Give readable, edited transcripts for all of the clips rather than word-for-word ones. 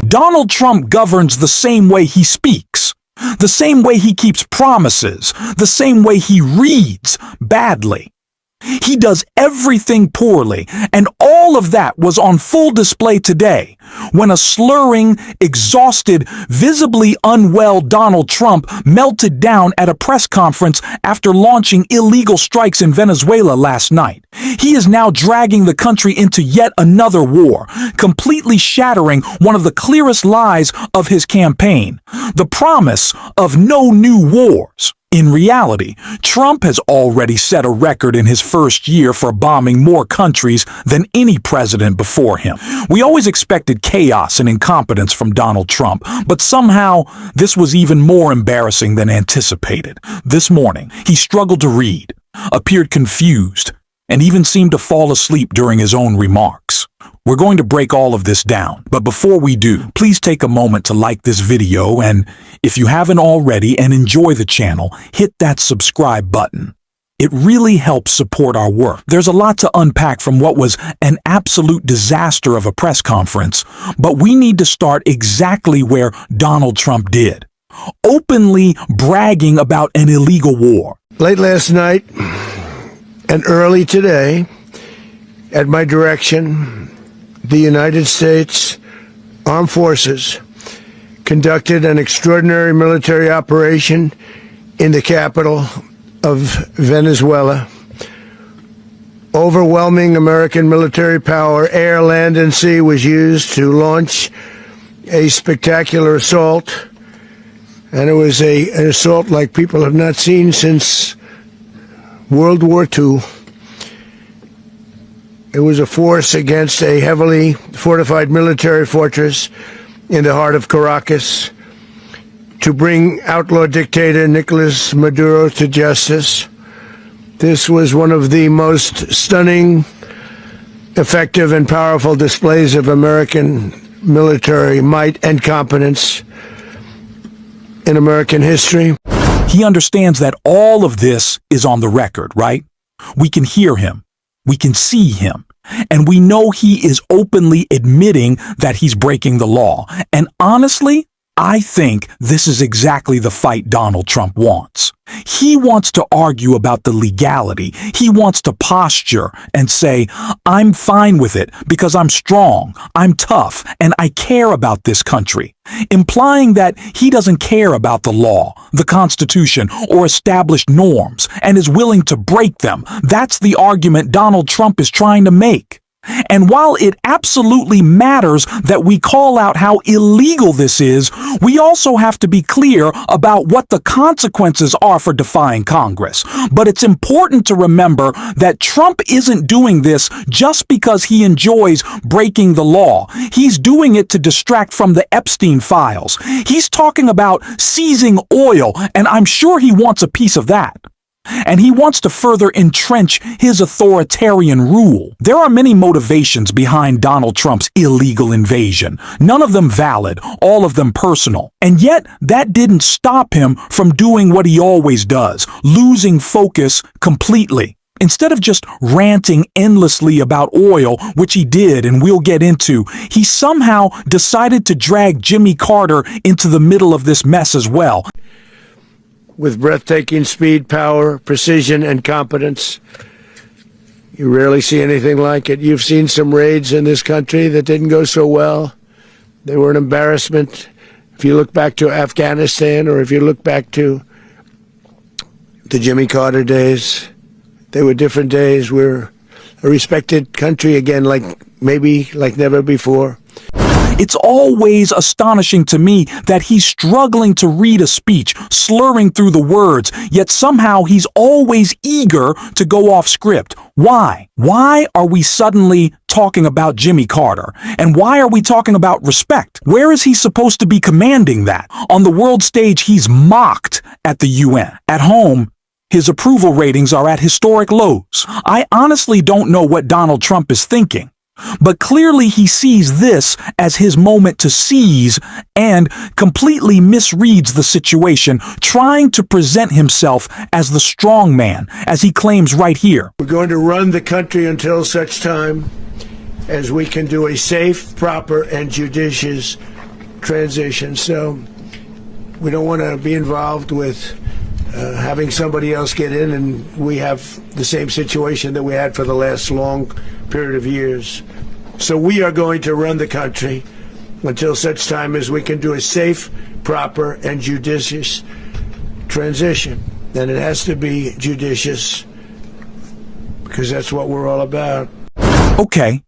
Donald Trump governs the same way he speaks, the same way he keeps promises, the same way he reads badly. He does everything poorly, and all of that was on full display today when a slurring, exhausted, visibly unwell Donald Trump melted down at a press conference after launching illegal strikes in Venezuela last night. He is now dragging the country into yet another war, completely shattering one of the clearest lies of his campaign, the promise of no new wars. In reality, Trump has already set a record in his first year for bombing more countries than any president before him. We always expected chaos and incompetence from Donald Trump, but somehow this was even more embarrassing than anticipated. This morning, he struggled to read, appeared confused, and even seemed to fall asleep during his own remarks. We're going to break all of this down, but before we do, please take a moment to like this video and, if you haven't already and enjoy the channel, hit that subscribe button. It really helps support our work. There's a lot to unpack from what was an absolute disaster of a press conference, but we need to start exactly where Donald Trump did, openly bragging about an illegal war. Late last night and early today, at my direction, the United States Armed Forces conducted an extraordinary military operation in the capital of Venezuela. Overwhelming American military power, air, land, and sea, was used to launch a spectacular assault, and it was an assault like people have not seen since World War II. It was a force against a heavily fortified military fortress in the heart of Caracas to bring outlaw dictator Nicolas Maduro to justice. This was one of the most stunning, effective, and powerful displays of American military might and competence in American history. He understands that all of this is on the record, right? We can hear him. We can see him, and we know he is openly admitting that he's breaking the law. And honestly, I think this is exactly the fight Donald Trump wants. He wants to argue about the legality. He wants to posture and say, I'm fine with it because I'm strong, I'm tough, and I care about this country, implying that he doesn't care about the law, the Constitution, or established norms, and is willing to break them. That's the argument Donald Trump is trying to make. And while it absolutely matters that we call out how illegal this is, we also have to be clear about what the consequences are for defying Congress. But it's important to remember that Trump isn't doing this just because he enjoys breaking the law. He's doing it to distract from the Epstein files. He's talking about seizing oil, and I'm sure he wants a piece of that. And he wants to further entrench his authoritarian rule. There are many motivations behind Donald Trump's illegal invasion, none of them valid, all of them personal. And yet, that didn't stop him from doing what he always does, losing focus completely. Instead of just ranting endlessly about oil, which he did and we'll get into, he somehow decided to drag Jimmy Carter into the middle of this mess as well. With breathtaking speed, power, precision, and competence. You rarely see anything like it. You've seen some raids in this country that didn't go so well. They were an embarrassment. If you look back to Afghanistan, or if you look back to the Jimmy Carter days, they were different days. We're a respected country again, maybe like never before. It's always astonishing to me that he's struggling to read a speech, slurring through the words, yet somehow he's always eager to go off script. Why? Why are we suddenly talking about Jimmy Carter? And why are we talking about respect? Where is he supposed to be commanding that? On the world stage, he's mocked at the UN. At home, his approval ratings are at historic lows. I honestly don't know what Donald Trump is thinking. But clearly he sees this as his moment to seize and completely misreads the situation, trying to present himself as the strong man, as he claims right here. We're going to run the country until such time as we can do a safe, proper, and judicious transition. So we don't want to be involved with having somebody else get in and we have the same situation that we had for the last long period of years. So we are going to run the country until such time as we can do a safe, proper, and judicious transition. And it has to be judicious because that's what we're all about. Okay,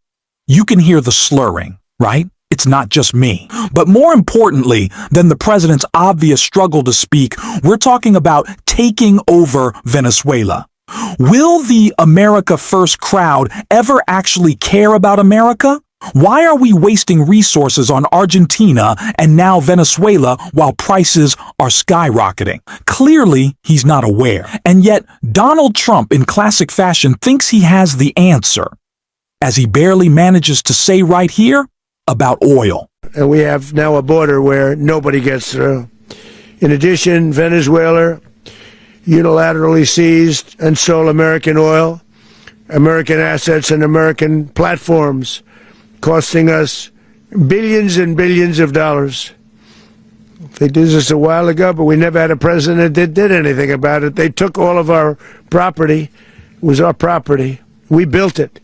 you can hear the slurring, right? It's not just me. But more importantly than the president's obvious struggle to speak, we're talking about taking over Venezuela. Will the America First crowd ever actually care about America? Why are we wasting resources on Argentina and now Venezuela while prices are skyrocketing? Clearly, he's not aware. And yet, Donald Trump, in classic fashion, thinks he has the answer, as he barely manages to say right here about oil. And we have now a border where nobody gets through. In addition, Venezuela unilaterally seized and sold American oil, American assets, and American platforms, costing us billions and billions of dollars. They did this a while ago, but we never had a president that did anything about it. They took all of our property. It was our property. We built it.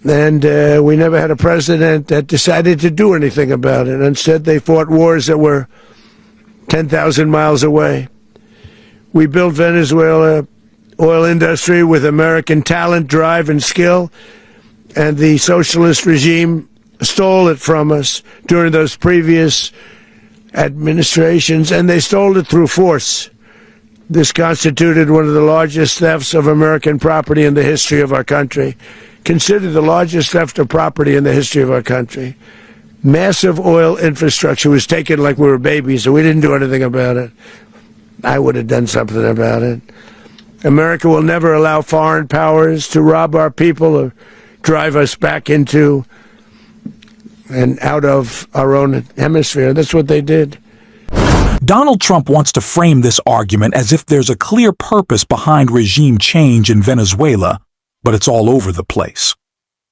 And we never had a president that decided to do anything about it. Instead, they fought wars that were 10,000 miles away. We built Venezuela oil industry with American talent, drive, and skill. And the socialist regime stole it from us during those previous administrations, and they stole it through force. This constituted one of the largest thefts of American property in the history of our country. Considered the largest theft of property in the history of our country. Massive oil infrastructure was taken like we were babies, and we didn't do anything about it. I would have done something about it. America will never allow foreign powers to rob our people or drive us back into and out of our own hemisphere. That's what they did. Donald Trump wants to frame this argument as if there's a clear purpose behind regime change in Venezuela, but it's all over the place.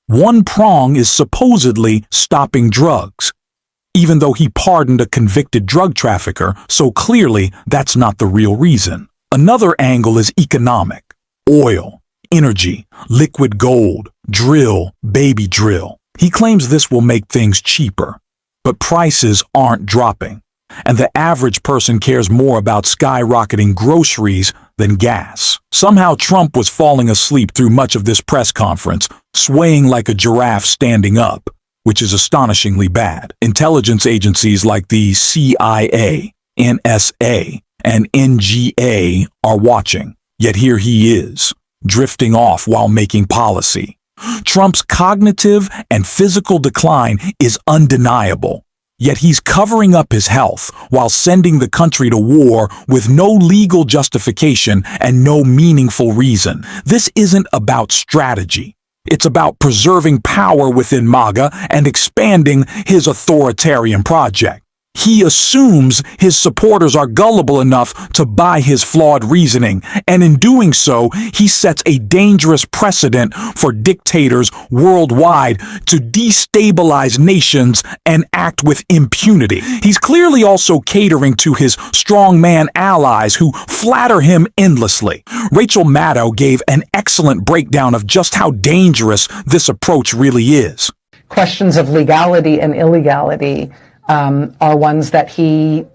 One prong is supposedly stopping drugs, even though he pardoned a convicted drug trafficker, so clearly that's not the real reason. Another angle is economic. Oil, energy, liquid gold, drill, baby drill. He claims this will make things cheaper, but prices aren't dropping, and the average person cares more about skyrocketing groceries than gas. Somehow Trump was falling asleep through much of this press conference, swaying like a giraffe standing up, which is astonishingly bad. Intelligence agencies like the CIA, NSA, and NGA are watching, yet here he is, drifting off while making policy. Trump's cognitive and physical decline is undeniable, yet he's covering up his health while sending the country to war with no legal justification and no meaningful reason. This isn't about strategy. It's about preserving power within MAGA and expanding his authoritarian project. He assumes his supporters are gullible enough to buy his flawed reasoning, and in doing so, he sets a dangerous precedent for dictators worldwide to destabilize nations and act with impunity. He's clearly also catering to his strongman allies who flatter him endlessly. Rachel Maddow gave an excellent breakdown of just how dangerous this approach really is. Questions of legality and illegality are ones that he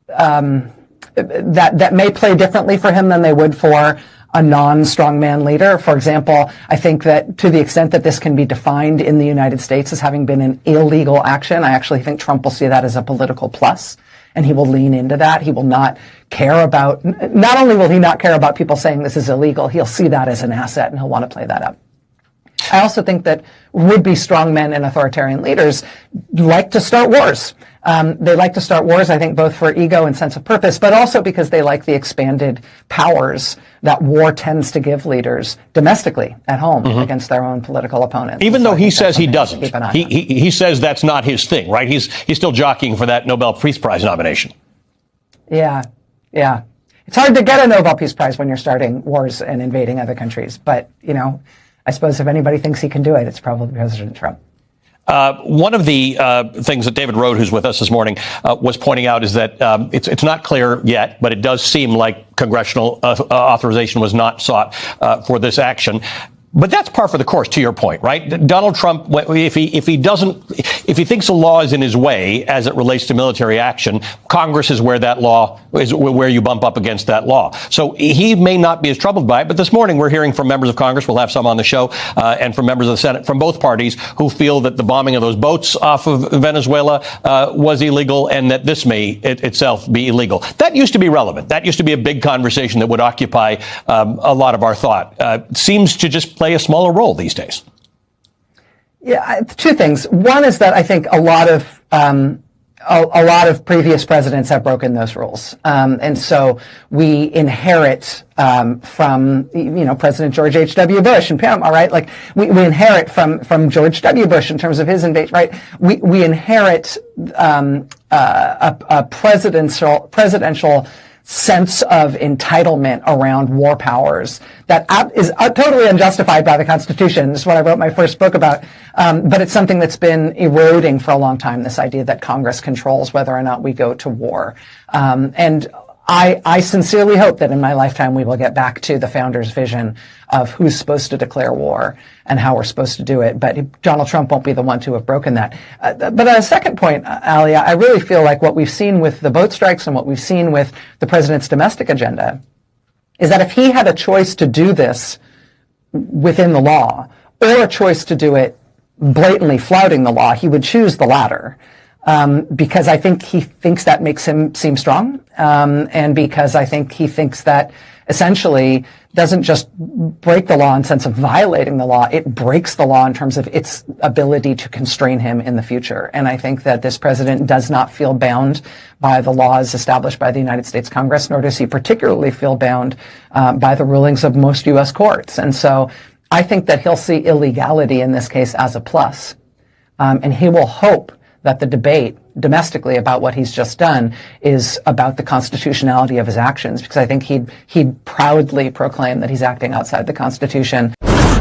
that may play differently for him than they would for a non-strongman leader. For example, I think that to the extent that this can be defined in the United States as having been an illegal action, I actually think Trump will see that as a political plus, and he will lean into that. He will not care about, not only will he not care about people saying this is illegal, he'll see that as an asset and he'll want to play that up. I also think that would-be strongmen and authoritarian leaders like to start wars. They like to start wars, I think, both for ego and sense of purpose, but also because they like the expanded powers that war tends to give leaders domestically at home against their own political opponents. Even though he says he doesn't. He says that's not his thing, right? He's still jockeying for that Nobel Peace Prize nomination. Yeah. It's hard to get a Nobel Peace Prize when you're starting wars and invading other countries. But, you know, I suppose if anybody thinks he can do it, it's probably President Trump. One of the things that David Rode, who's with us this morning, was pointing out is that it's not clear yet, but it does seem like congressional authorization was not sought for this action. But that's par for the course, to your point, right? Donald Trump, if he thinks a law is in his way as it relates to military action, Congress is where that law is, where you bump up against that law. So he may not be as troubled by it. But this morning we're hearing from members of Congress, we'll have some on the show, and from members of the Senate from both parties who feel that the bombing of those boats off of Venezuela was illegal, and that this may itself be illegal. That used to be relevant. That used to be a big conversation that would occupy a lot of our thought. Seems to just play a smaller role these days. Yeah, two things. One is that I think a lot of previous presidents have broken those rules, and so we inherit from President George H.W. Bush and Panama, right? Like we inherit from George W. Bush in terms of his invasion, right? We inherit a presidential sense of entitlement around war powers that is totally unjustified by the Constitution. This is what I wrote my first book about. But it's something that's been eroding for a long time, this idea that Congress controls whether or not we go to war. And I sincerely hope that in my lifetime we will get back to the founders' vision of who's supposed to declare war and how we're supposed to do it. But Donald Trump won't be the one to have broken that. But on a second point, Ali, I really feel like what we've seen with the boat strikes and what we've seen with the president's domestic agenda is that if he had a choice to do this within the law or a choice to do it blatantly flouting the law, he would choose the latter. Because I think he thinks that makes him seem strong, and because I think he thinks that essentially doesn't just break the law in the sense of violating the law, it breaks the law in terms of its ability to constrain him in the future. And I think that this president does not feel bound by the laws established by the United States Congress, nor does he particularly feel bound by the rulings of most U.S. courts. And so I think that he'll see illegality in this case as a plus, and he will hope that the debate domestically about what he's just done is about the constitutionality of his actions, because I think he'd proudly proclaim that he's acting outside the Constitution.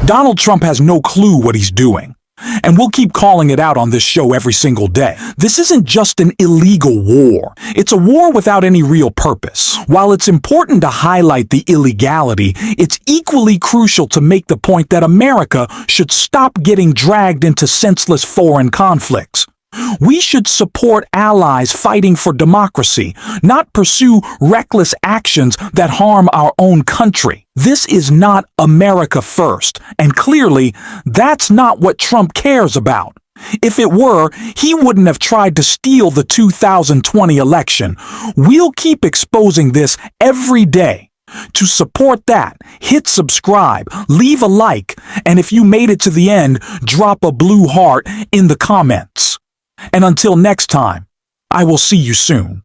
Donald Trump has no clue what he's doing, and we'll keep calling it out on this show every single day. This isn't just an illegal war. It's a war without any real purpose. While it's important to highlight the illegality, it's equally crucial to make the point that America should stop getting dragged into senseless foreign conflicts. We should support allies fighting for democracy, not pursue reckless actions that harm our own country. This is not America first, and clearly, that's not what Trump cares about. If it were, he wouldn't have tried to steal the 2020 election. We'll keep exposing this every day. To support that, hit subscribe, leave a like, and if you made it to the end, drop a blue heart in the comments. And until next time, I will see you soon.